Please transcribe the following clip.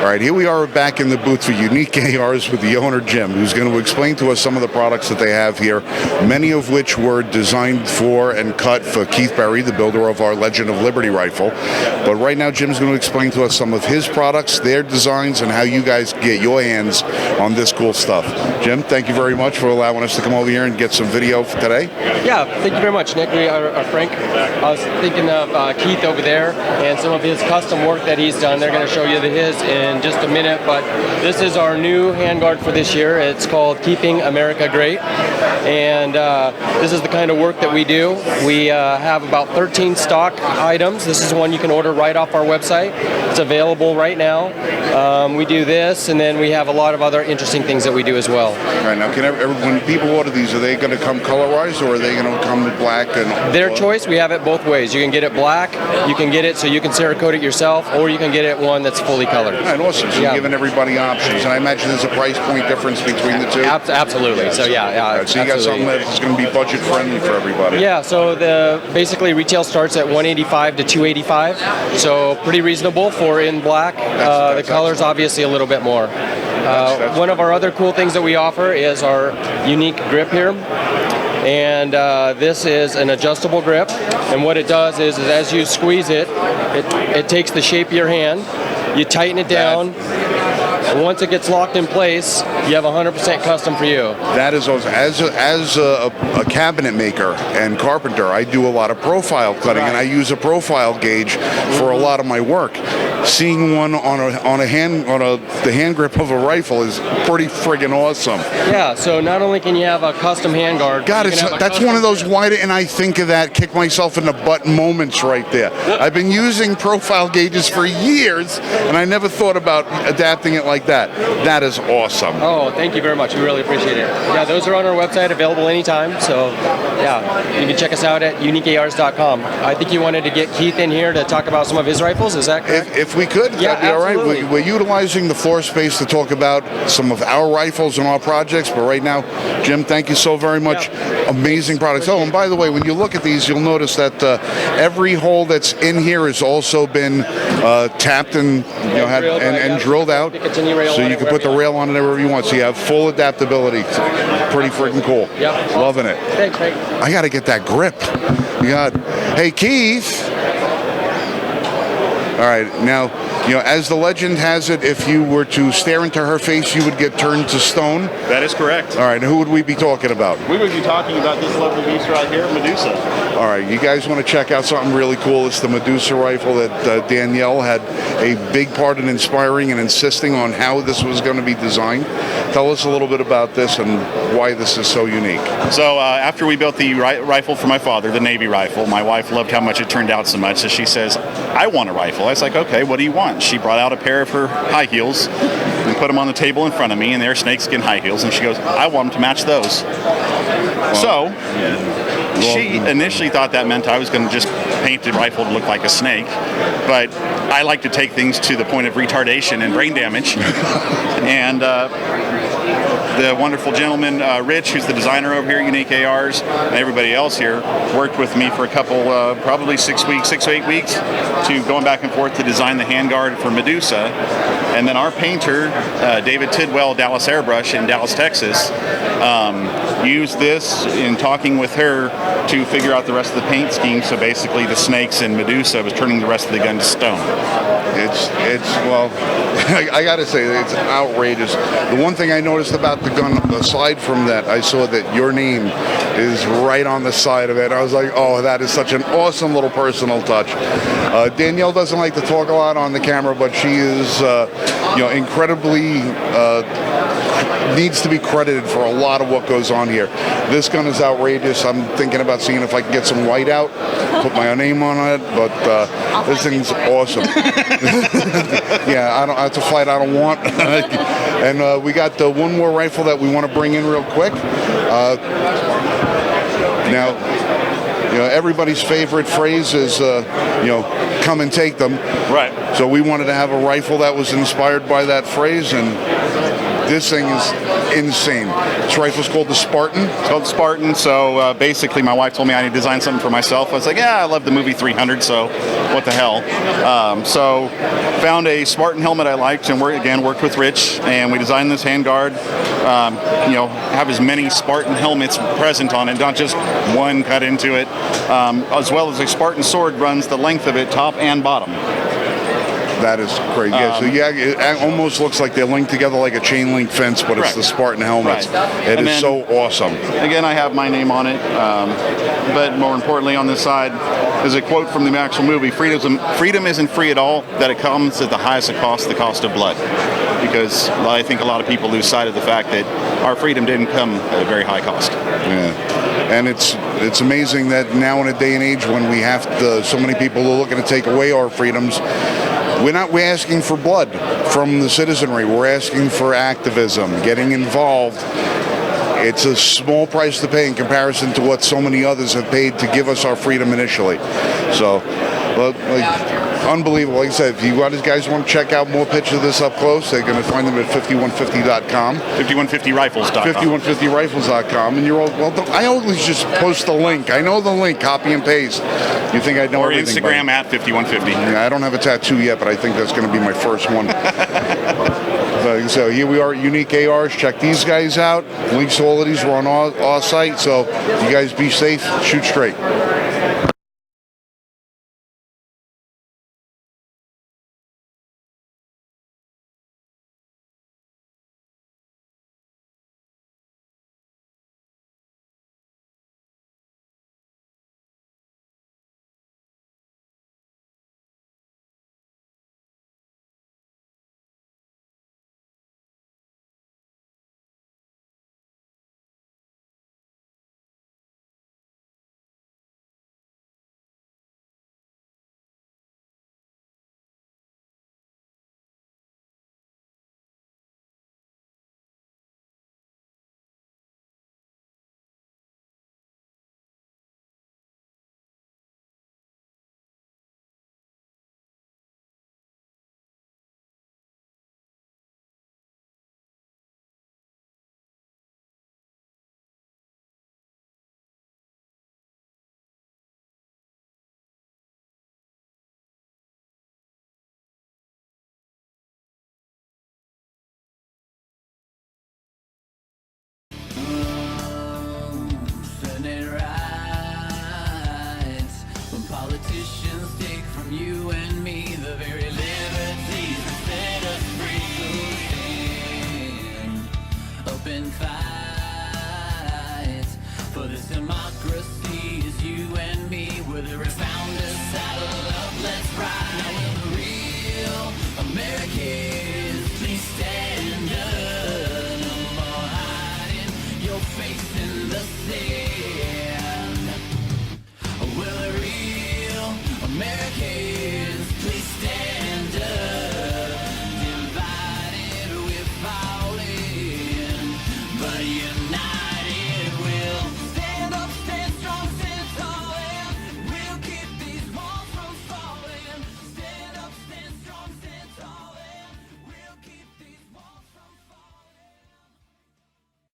All right, here we are back in the booth for Unique ARs with the owner, Jim, who's going to explain to us some of the products that they have here, many of which were designed for and cut for Keith Berry, the builder of our Legend of Liberty rifle. But right now, Jim's going to explain to us some of his products, their designs, and how you guys get your hands on this cool stuff. Jim, thank you very much for allowing us to come over here and get some video for today. Yeah, thank you very much, Nick. We are Frank. I was thinking of Keith over there and some of his custom work that he's done. They're going to show you his in just a minute, but this is our new handguard for this year. It's called Keeping America Great, and this is the kind of work that we do. We have about 13 stock items. This is one you can order right off our website. It's available right now. We do this, and then we have a lot of other interesting things that we do as well. All right, now, when people order these, are they going to come colorized, or are they going to come with black? And their choice. We have it both ways. You can get it black, you can get it so you can Cerakote it yourself, or you can get it one that's fully colored. All right, awesome. So you're giving everybody options, and I imagine there's a price point difference between the two? Absolutely. So right, so you got something that's going to be budget friendly for everybody. Yeah, so basically retail starts at $185 to $285, so pretty reasonable for in black. The color's obviously a little bit more. One of our other cool things that we offer is our unique grip here. And this is an adjustable grip, and what it does is as you squeeze it, it takes the shape of your hand, you tighten it down, and once it gets locked in place, you have 100% custom for you. That is awesome. As a cabinet maker and carpenter, I do a lot of profile cutting, and I use a profile gauge for a lot of my work. Seeing one on the hand grip of a rifle is pretty friggin' awesome. Yeah. So not only can you have a custom handguard, God, that's one of those why didn't I think of that? Kick myself in the butt moments right there. I've been using profile gauges for years, and I never thought about adapting it like that. That is awesome. Oh, thank you very much. We really appreciate it. Yeah, those are on our website, available anytime. So, yeah, you can check us out at uniquears.com. I think you wanted to get Keith in here to talk about some of his rifles. Is that correct? If we could, yeah, that'd be absolutely. all right. We're utilizing the floor space to talk about some of our rifles and our projects, but right now, Jim, thank you so very much. Yeah. Amazing products. Oh, and by the way, when you look at these, you'll notice that every hole that's in here has also been tapped and drilled out, so you can put the rail on it wherever you want. So you have full adaptability. Pretty freaking cool. Yep. Loving it. Thanks, Frank. I got to get that grip. Hey, Keith. All right, now, as the legend has it, if you were to stare into her face, you would get turned to stone. That is correct. All right, who would we be talking about? We would be talking about this lovely beast right here, Medusa. All right, you guys want to check out something really cool? It's the Medusa rifle that Danielle had a big part in inspiring and insisting on how this was going to be designed. Tell us a little bit about this and why this is so unique. So after we built the rifle for my father, the Navy rifle, my wife loved how much it turned out so much, so she says, I want a rifle. I was like, okay, what do you want? She brought out a pair of her high heels and put them on the table in front of me, and they're snakeskin high heels, and she goes, I want them to match those. She initially thought that meant I was going to just paint the rifle to look like a snake, but I like to take things to the point of retardation and brain damage. And the wonderful gentleman, Rich, who's the designer over here at Unique ARs, and everybody else here, worked with me for a couple, probably 6 to 8 weeks, to going back and forth to design the handguard for Medusa. And then our painter, David Tidwell, Dallas Airbrush in Dallas, Texas, used this in talking with her to figure out the rest of the paint scheme. So basically the snakes and Medusa was turning the rest of the gun to stone. Well, I gotta say, it's outrageous. The one thing I noticed about the gun, aside from that, I saw that your name is right on the side of it. I was like, oh, that is such an awesome little personal touch. Danielle doesn't like to talk a lot on the camera, but she is, incredibly needs to be credited for a lot of what goes on here. This gun is outrageous. I'm thinking about seeing if I can get some white out, put my name on it, but this thing's awesome. Yeah, that's a fight I don't want. And we got one more rifle that we want to bring in real quick. Now, everybody's favorite phrase is, come and take them. Right. So we wanted to have a rifle that was inspired by that phrase, and this thing is insane. This rifle's called the Spartan. It's called Spartan. So basically, my wife told me I need to design something for myself. I was like, yeah, I love the movie 300, so what the hell. So found a Spartan helmet I liked, and worked with Rich, and we designed this handguard. Have as many Spartan helmets present on it, not just one cut into it, as well as a Spartan sword runs the length of it, top and bottom. That is crazy. Yeah, so it almost looks like they're linked together like a chain link fence, but it's the Spartan helmets. Right. It is so awesome. Again, I have my name on it, but more importantly on this side is a quote from the actual movie, freedom isn't free at all, that it comes at the highest of cost, the cost of blood. Because I think a lot of people lose sight of the fact that our freedom didn't come at a very high cost. Yeah, and it's amazing that now in a day and age when we have so many people are looking to take away our freedoms, we're asking for blood from the citizenry. We're asking for activism, getting involved. It's a small price to pay in comparison to what so many others have paid to give us our freedom initially. So, unbelievable. Like I said, if you guys want to check out more pictures of this up close, they're going to find them at 5150.com. 5150rifles.com. 5150rifles.com. And you're all, I always just post the link. I know the link, copy and paste. You think I know or everything? Or Instagram at 5150. Yeah, I don't have a tattoo yet, but I think that's going to be my first one. So here we are at Unique ARs. Check these guys out. Links to all of these are on our site. So you guys be safe. Shoot straight.